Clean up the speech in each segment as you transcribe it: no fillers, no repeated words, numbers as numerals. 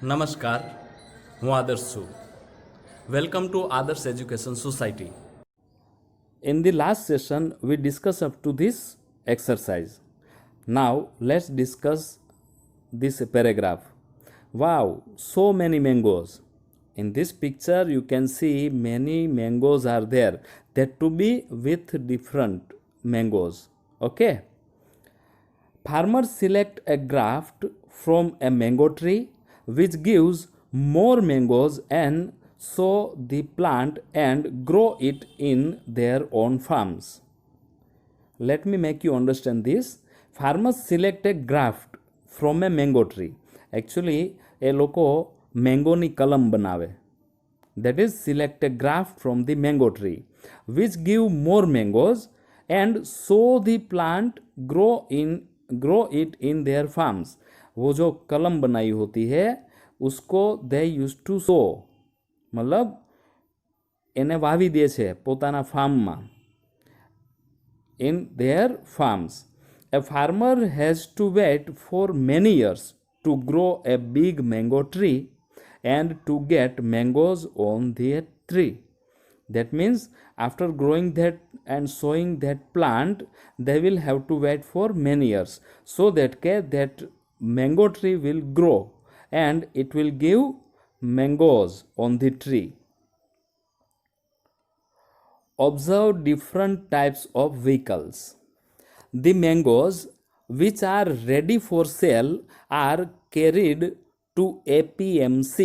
નમસ્કાર, હું આદર્શ છું. વેલકમ ટુ આદર્શ education society. In the last session, we discussed up to this exercise. Now, let's discuss this paragraph. Wow, so many mangoes. In this picture, you can see many mangoes are there. That to be with different mangoes. Okay. Farmers select a graft from a mango tree which gives more mangoes and sow the plant and grow it in their own farms. Let me make you understand this. Farmers select a graft from a mango tree. Actually, એ લોકો મેંગોની કલમ બનાવે. That is, select a graft from the mango tree which give more mangoes and sow the plant grow it in their farms. वो जो कलम बनाई होती है उसको they used to sow, मतलब એને વાવી દે છે પોતાના ફાર્મમાં. In their farms. A farmer has to wait for many years to grow a big mango tree and to get mangoes on the tree. That means after growing that and sowing that plant, they will have to wait for many years so that mango tree will grow and it will give mangoes on the tree. Observe different types of vehicles. The mangoes which are ready for sale are carried to APMC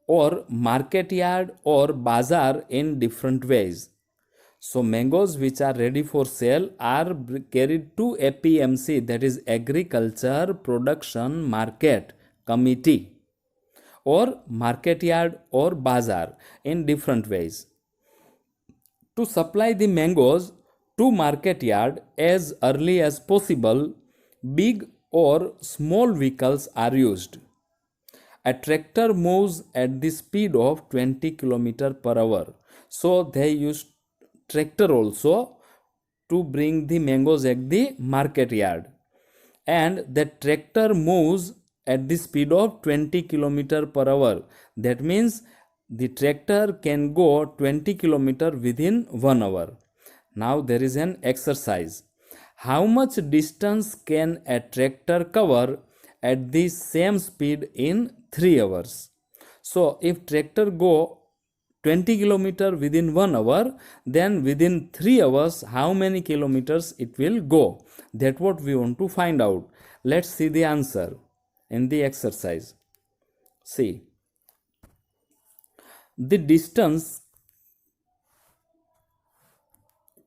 or market yard or bazaar in different ways. So mangoes which are ready for sale are carried to APMC, that is Agriculture Production Market Committee, or market yard or bazaar in different ways. To supply the mangoes to market yard as early as possible, big or small vehicles are used. A tractor moves at the speed of 20 km per hour. So they use tractor also to bring the mangoes at the market yard. And the tractor moves at the speed of 20 km per hour. That means the tractor can go 20 km within 1 hour. Now there is an exercise. How much distance can a tractor cover at the same speed in 3 hours? So if tractor go 20 kilometer within 1 hour, then within 3 hours how many kilometers it will go? That's what we want to find out. Let's see the answer in the exercise. See, the distance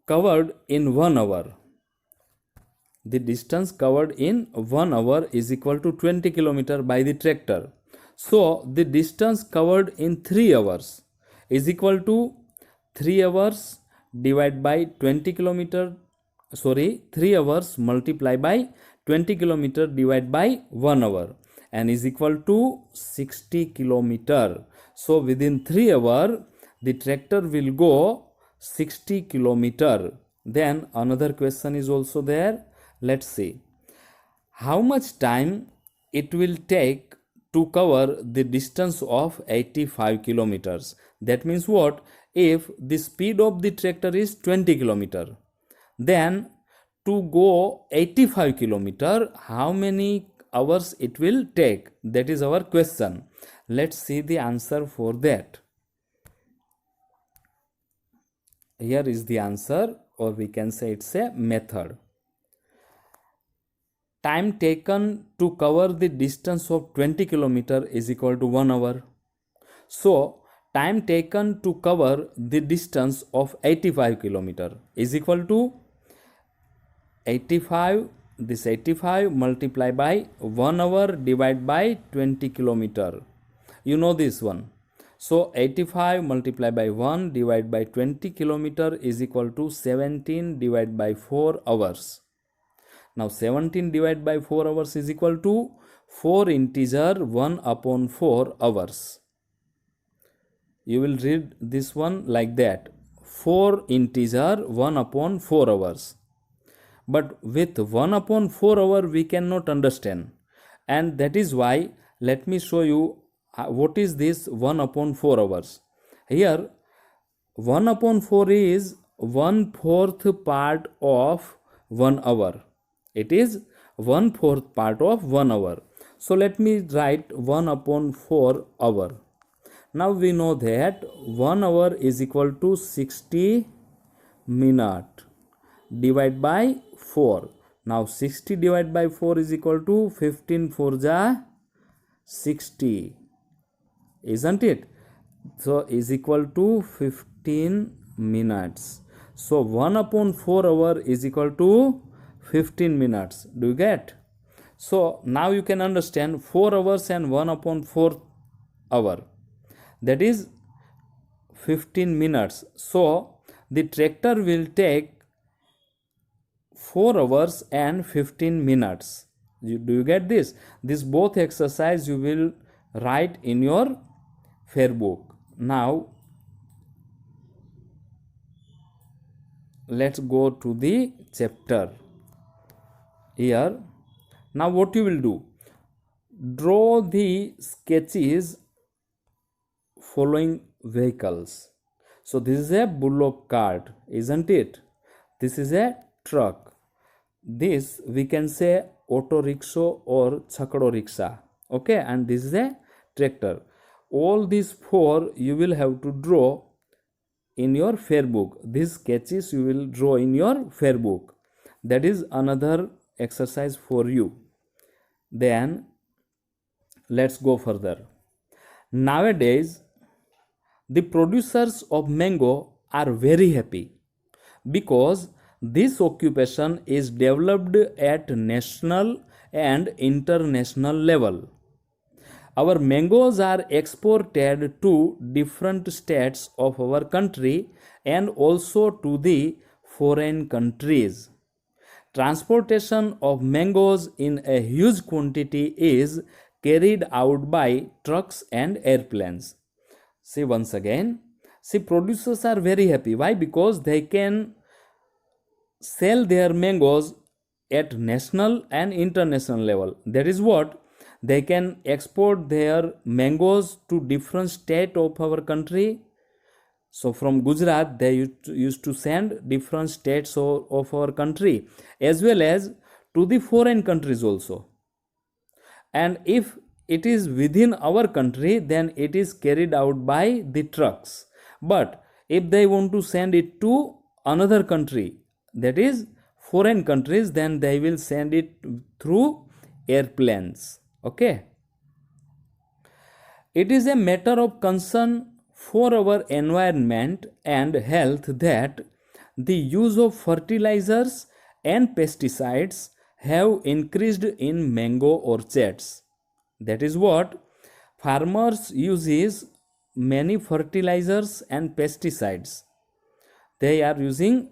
covered in 1 hour. The distance covered in 1 hour is equal to 20 km by the tractor. So the distance covered in 3 hours is equal to 3 hours divided by 20 km. 3 hours multiplied by 20 km divided by 1 hour and is equal to 60 km. So within 3 hours the tractor will go 60 kilometer. Then another question is also there. Let's see. How much time it will take to cover the distance of 85 kilometers? That means what? If the speed of the tractor is 20 kilometer, then to go 85 kilometer, how many hours it will take? That is our question. Let's see the answer for that. Here is the answer, or we can say it's a method. Time taken to cover the distance of 20 km is equal to 1 hour. So time taken to cover the distance of 85 km is equal to 85. This 85 multiplied by 1 hour divided by 20 km. You know this one. So 85 multiplied by 1 divided by 20 km is equal to 17 divided by 4 hours. Now 17 divided by 4 hours is equal to 4 integer 1 upon 4 hours. You will read this one like that. 4 integer 1 upon 4 hours. But with 1 upon 4 hour we cannot understand. And that is why let me show you what is this 1 upon 4 hours. Here 1 upon 4 is 1/4 part of 1 hour. It is 1/4 part of 1 hour. So let me write 1 upon 4 hour. Now we know that 1 hour is equal to 60 minute divided by 4. Now 60 divided by 4 is equal to 15 4 ja 60, isn't it? So is equal to 15 minutes. So 1 upon 4 hour is equal to 15 minutes. Do you get? So now you can understand 4 hours and 1 upon 4 hour, that is 15 minutes. So the tractor will take 4 hours and 15 minutes. Do you get this? This both exercise you will write in your fair book. Now let's go to the chapter. Here now what you will do, draw the sketches following vehicles. So this is a bullock cart, isn't it? This is a truck. This we can say auto rickshaw or chakdo rickshaw. Okay, and this is a tractor. All these four you will have to draw in your fair book. These sketches you will draw in your fair book. That is another exercise for you. Then let's go further. Nowadays the producers of mango are very happy because this occupation is developed at national and international level. Our mangoes are exported to different states of our country and also to the foreign countries. Transportation of mangoes in a huge quantity is carried out by trucks and airplanes. See once again. See, producers are very happy. Why? Because they can sell their mangoes at national and international level. That is what they can export their mangoes to different state of our country. So from Gujarat they used to send different states of our country as well as to the foreign countries also. And if it is within our country, then it is carried out by the trucks. But if they want to send it to another country, that is foreign countries, then they will send it through airplanes. Okay, it is a matter of concern for our environment and health that the use of fertilizers and pesticides have increased in mango orchards. That is what farmers uses many fertilizers and pesticides. They are using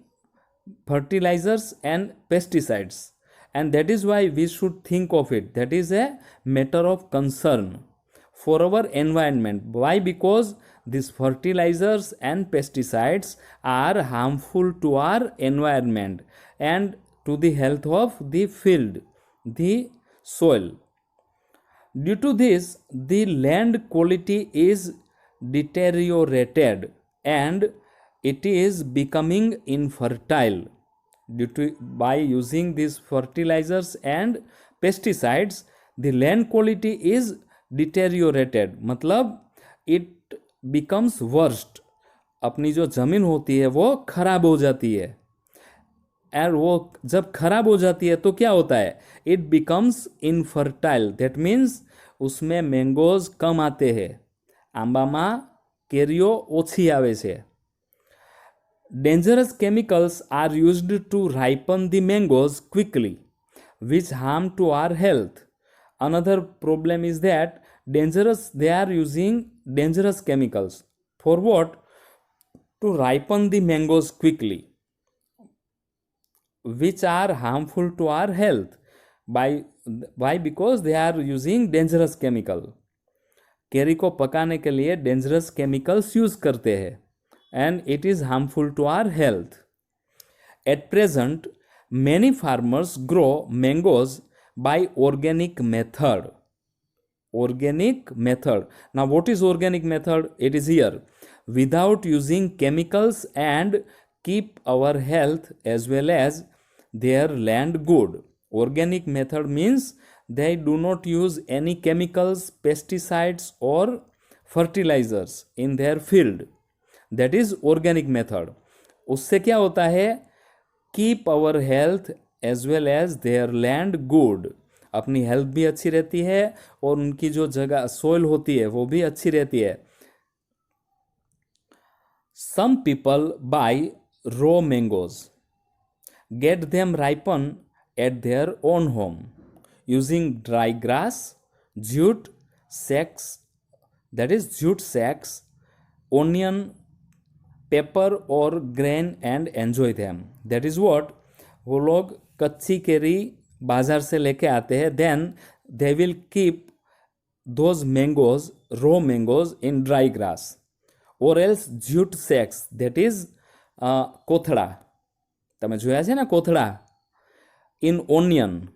fertilizers and pesticides, and that is why we should think of it. That is a matter of concern for our environment. Why? Because these fertilizers and pesticides are harmful to our environment and to the health of the field, the soil. Due to this, the land quality is deteriorated and it is becoming infertile. Due to by using these fertilizers and pesticides, the land quality is deteriorated. मतलब it becomes worst. अपनी जो ज़मीन होती है वो खराब हो जाती है, और वो जब खराब हो जाती है तो क्या होता है? It becomes infertile. That means उसमें मैंगोज कम आते हैं, आंबामा केरियो ओછી આવે છે. Dangerous chemicals are used to ripen the mangoes quickly, which harm to our health. Another problem is that they are using dangerous chemicals. For what? To ripen the mangoes quickly, which are harmful to our health. Why? Because they are using dangerous chemical. केरी को पकाने के लिए dangerous chemicals use करते हैं, and it is harmful to our health. At present, many farmers grow mangoes by organic method. organic method. Now, what is organic method? It is here. Without using chemicals and keep our health as well as their land good. Organic method means they do not use any chemicals, pesticides or fertilizers in their field. That is organic method. उससे क्या होता है? Keep our health as well as their land good. अपनी health भी अच्छी रहती है और उनकी जो जगह सोइल होती है वो भी अच्छी रहती है. Some people by raw mangoes, get them ripen at their own home using dry grass, jute sacks, that is jute sacks, onion, pepper or grain and enjoy them. That is what, वो लोग कच्ची केरी बाजार से लेके आते हैं. Then they will keep those mangoes, raw mangoes, in dry grass or else jute sacks, that is કોથળા. તમે જોયા છે ને કોથળા? in onion,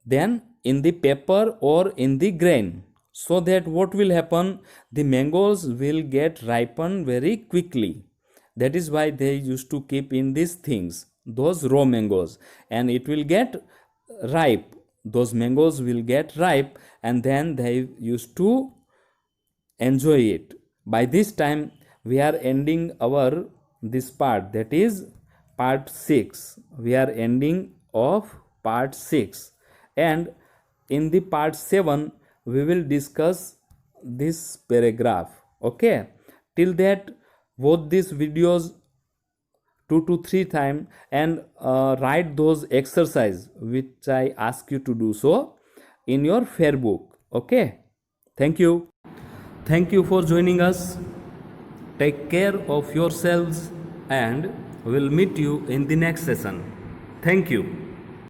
then in the pepper or in the grain, so that what will happen, the mangoes will get ripened very quickly. That is why they used to keep in these things those raw mangoes, and it will get ripe. Those mangoes will get ripe and then they used to enjoy it. By this time we are ending our this part, that is part 6. We are ending of part 6, and in the part 7 we will discuss this paragraph. Okay, till that watch these videos 2 to 3 times and write those exercise which I ask you to do so in your fair book. Okay, thank you. Thank you for joining us. Take care of yourselves and we'll meet you in the next session. Thank you.